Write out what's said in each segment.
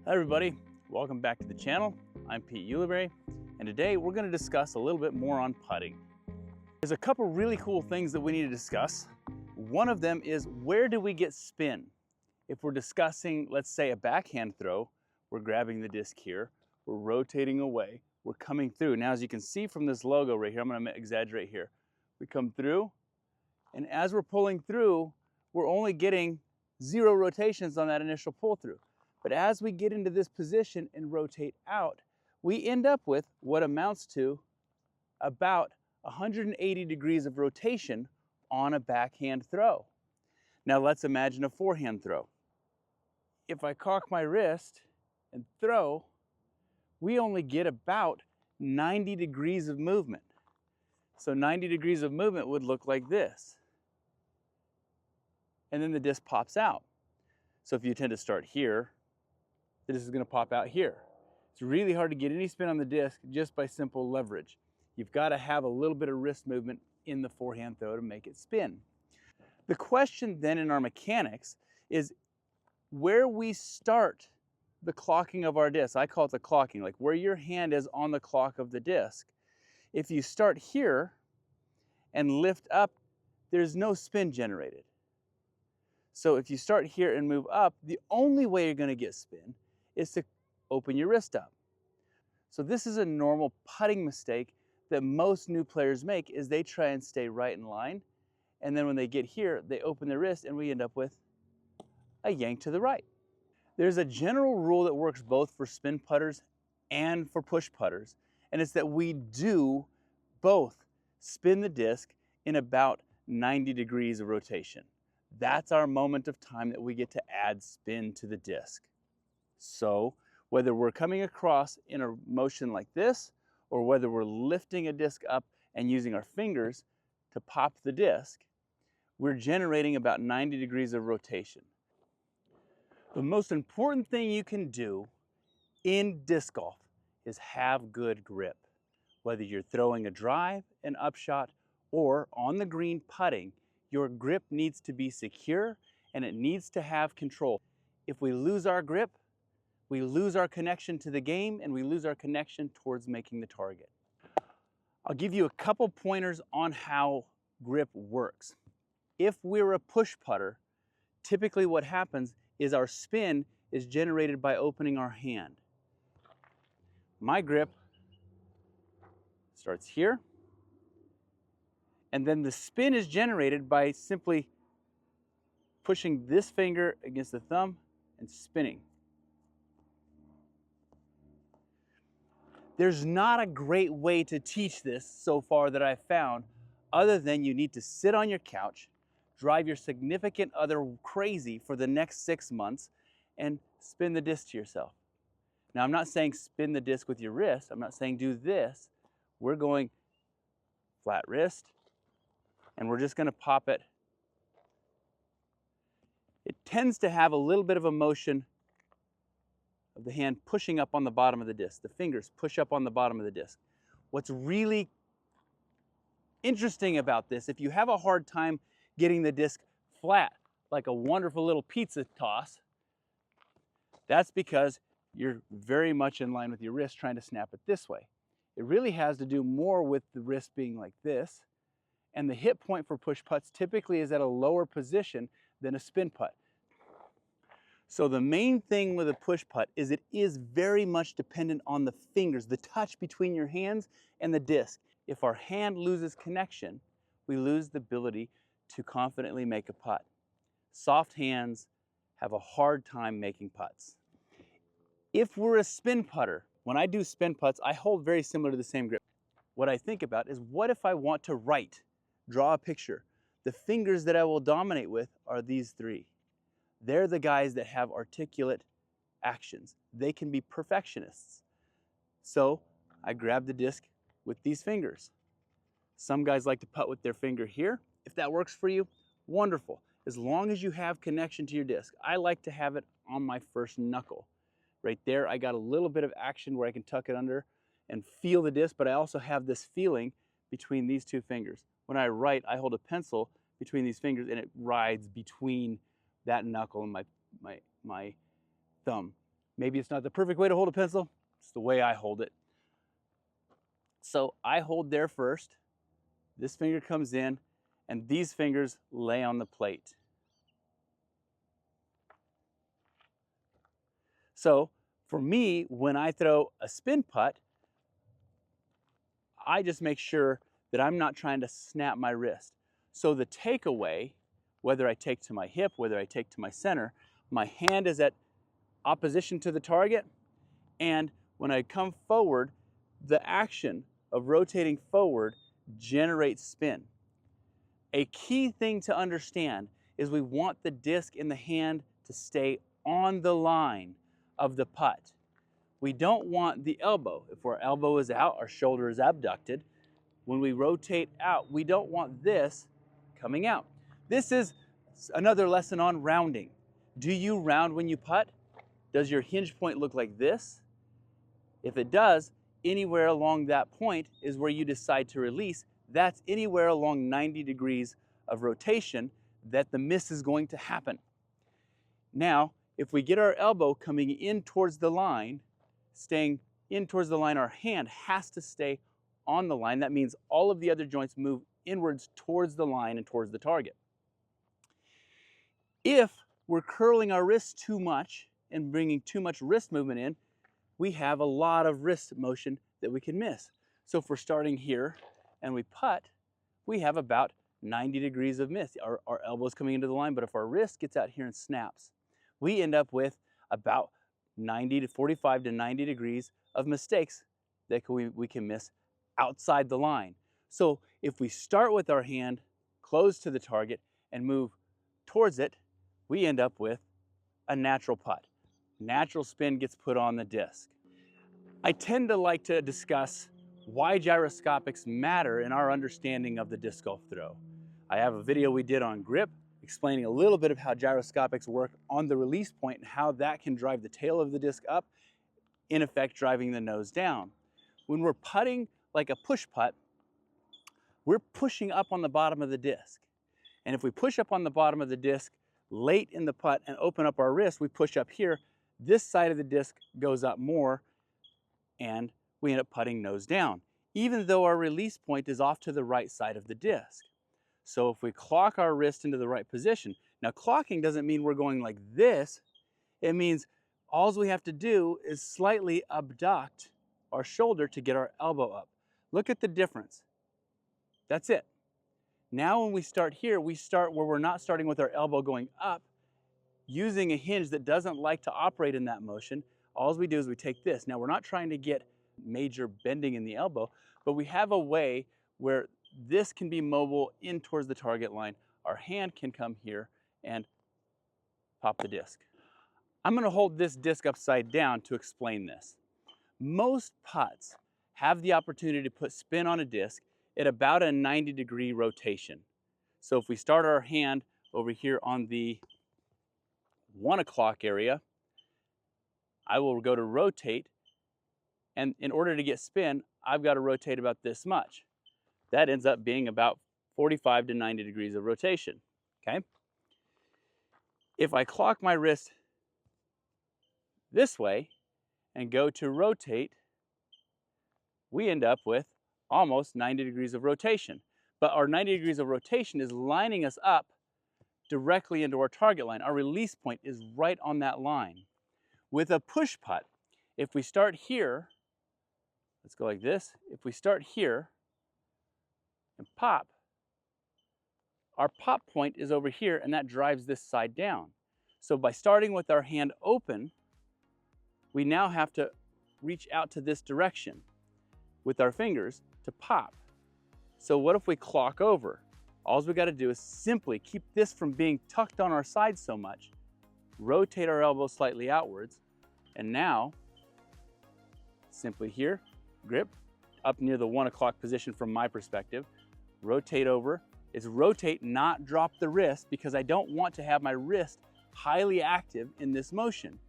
Hi everybody, welcome back to the channel. I'm Pete Ulibarri, and today we're going to discuss a little bit more on putting. There's a couple really cool things that we need to discuss. One of them is, where do we get spin? If we're discussing, let's say, a backhand throw, we're grabbing the disc here, we're rotating away, we're coming through. Now as you can see from this logo right here, I'm going to exaggerate here. We come through, and as we're pulling through, we're only getting 0 rotations on that initial pull through. But as we get into this position and rotate out, we end up with what amounts to about 180 degrees of rotation on a backhand throw. Now let's imagine a forehand throw. If I cock my wrist and throw, we only get about 90 degrees of movement. So 90 degrees of movement would look like this. And then the disc pops out. So if you tend to start here, the disc is going to pop out here. It's really hard to get any spin on the disc just by simple leverage. You've got to have a little bit of wrist movement in the forehand throw to make it spin. The question then in our mechanics is where we start the clocking of our disc. I call it the clocking, like where your hand is on the clock of the disc. If you start here and lift up, there's no spin generated. So if you start here and move up, the only way you're going to get spin is to open your wrist up. So this is a normal putting mistake that most new players make, is they try and stay right in line, and then when they get here, they open their wrist and we end up with a yank to the right. There's a general rule that works both for spin putters and for push putters, and it's that we do both spin the disc in about 90 degrees of rotation. That's our moment of time that we get to add spin to the disc. So whether we're coming across in a motion like this, or whether we're lifting a disc up and using our fingers to pop the disc, we're generating about 90 degrees of rotation. The most important thing you can do in disc golf is have good grip. Whether you're throwing a drive, an upshot, or on the green putting, your grip needs to be secure and it needs to have control. If we lose our grip, we lose our connection to the game and we lose our connection towards making the target. I'll give you a couple pointers on how grip works. If we're a push putter, typically what happens is our spin is generated by opening our hand. My grip starts here, and then the spin is generated by simply pushing this finger against the thumb and spinning. There's not a great way to teach this so far that I've found, other than you need to sit on your couch, drive your significant other crazy for the next 6 months, and spin the disc to yourself. Now, I'm not saying spin the disc with your wrist. I'm not saying do this. We're going flat wrist, and we're just going to pop it. It tends to have a little bit of a motion of the hand pushing up on the bottom of the disc. The fingers push up on the bottom of the disc. What's really interesting about this, if you have a hard time getting the disc flat, like a wonderful little pizza toss, that's because you're very much in line with your wrist trying to snap it this way. It really has to do more with the wrist being like this, and the hit point for push putts typically is at a lower position than a spin putt. So the main thing with a push putt is it is very much dependent on the fingers, the touch between your hands and the disc. If our hand loses connection, we lose the ability to confidently make a putt. Soft hands have a hard time making putts. If we're a spin putter, when I do spin putts, I hold very similar to the same grip. What I think about is, what if I want to write, draw a picture? The fingers that I will dominate with are these 3. They're the guys that have articulate actions. They can be perfectionists. So I grab the disc with these fingers. Some guys like to putt with their finger here. If that works for you, wonderful. As long as you have connection to your disc. I like to have it on my first knuckle. Right there, I got a little bit of action where I can tuck it under and feel the disc, but I also have this feeling between these 2 fingers. When I write, I hold a pencil between these fingers and it rides between that knuckle and my thumb. Maybe it's not the perfect way to hold a pencil. It's the way I hold it. So I hold there first. This finger comes in, and these fingers lay on the plate. So for me, when I throw a spin putt, I just make sure that I'm not trying to snap my wrist. So the takeaway, whether I take to my hip, whether I take to my center, my hand is at opposition to the target, and when I come forward, the action of rotating forward generates spin. A key thing to understand is we want the disc in the hand to stay on the line of the putt. We don't want the elbow. If our elbow is out, our shoulder is abducted. When we rotate out, we don't want this coming out. This is another lesson on rounding. Do you round when you putt? Does your hinge point look like this? If it does, anywhere along that point is where you decide to release. That's anywhere along 90 degrees of rotation that the miss is going to happen. Now, if we get our elbow coming in towards the line, staying in towards the line, our hand has to stay on the line. That means all of the other joints move inwards towards the line and towards the target. If we're curling our wrists too much and bringing too much wrist movement in, we have a lot of wrist motion that we can miss. So if we're starting here and we putt, we have about 90 degrees of miss. Our elbow's coming into the line, but if our wrist gets out here and snaps, we end up with about 45 to 90 degrees of mistakes that we can miss outside the line. So if we start with our hand close to the target and move towards it, we end up with a natural putt. Natural spin gets put on the disc. I tend to like to discuss why gyroscopics matter in our understanding of the disc golf throw. I have a video we did on grip explaining a little bit of how gyroscopics work on the release point and how that can drive the tail of the disc up, in effect driving the nose down. When we're putting like a push putt, we're pushing up on the bottom of the disc. And if we push up on the bottom of the disc late in the putt and open up our wrist, we push up here, this side of the disc goes up more and we end up putting nose down, even though our release point is off to the right side of the disc. So if we clock our wrist into the right position, now clocking doesn't mean we're going like this. It means all we have to do is slightly abduct our shoulder to get our elbow up. Look at the difference. That's it. Now when we start here, we start where we're not starting with our elbow going up, using a hinge that doesn't like to operate in that motion. All we do is we take this. Now we're not trying to get major bending in the elbow, but we have a way where this can be mobile in towards the target line. Our hand can come here and pop the disc. I'm going to hold this disc upside down to explain this. Most putts have the opportunity to put spin on a disc at about a 90-degree rotation. So if we start our hand over here on the 1 o'clock area, I will go to rotate, and in order to get spin, I've got to rotate about this much. That ends up being about 45 to 90 degrees of rotation, okay? If I clock my wrist this way and go to rotate, we end up with almost 90 degrees of rotation. But our 90 degrees of rotation is lining us up directly into our target line. Our release point is right on that line. With a push putt, if we start here, let's go like this. If we start here and pop, our pop point is over here and that drives this side down. So by starting with our hand open, we now have to reach out to this direction with our fingers to pop. So what if we clock over? All we got to do is simply keep this from being tucked on our side so much, rotate our elbow slightly outwards, and now simply here, grip up near the 1 o'clock position from my perspective, rotate over. It's rotate, not drop the wrist, because I don't want to have my wrist highly active in this motion.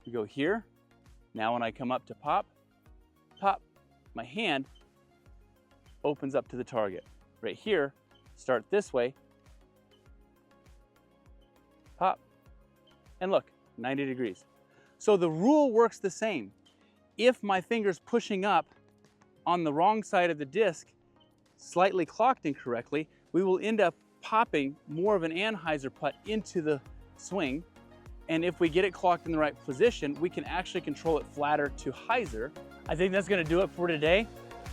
We go here. Now when I come up to pop, pop, my hand opens up to the target. Right here, start this way, pop, and look, 90 degrees. So the rule works the same. If my finger's pushing up on the wrong side of the disc, slightly clocked incorrectly, we will end up popping more of an anhyzer putt into the swing. And if we get it clocked in the right position, we can actually control it flatter to hyzer. I think that's gonna do it for today.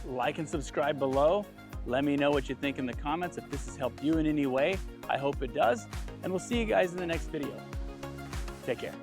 Like and subscribe below. Let me know what you think in the comments. If this has helped you in any way, I hope it does. And we'll see you guys in the next video. Take care.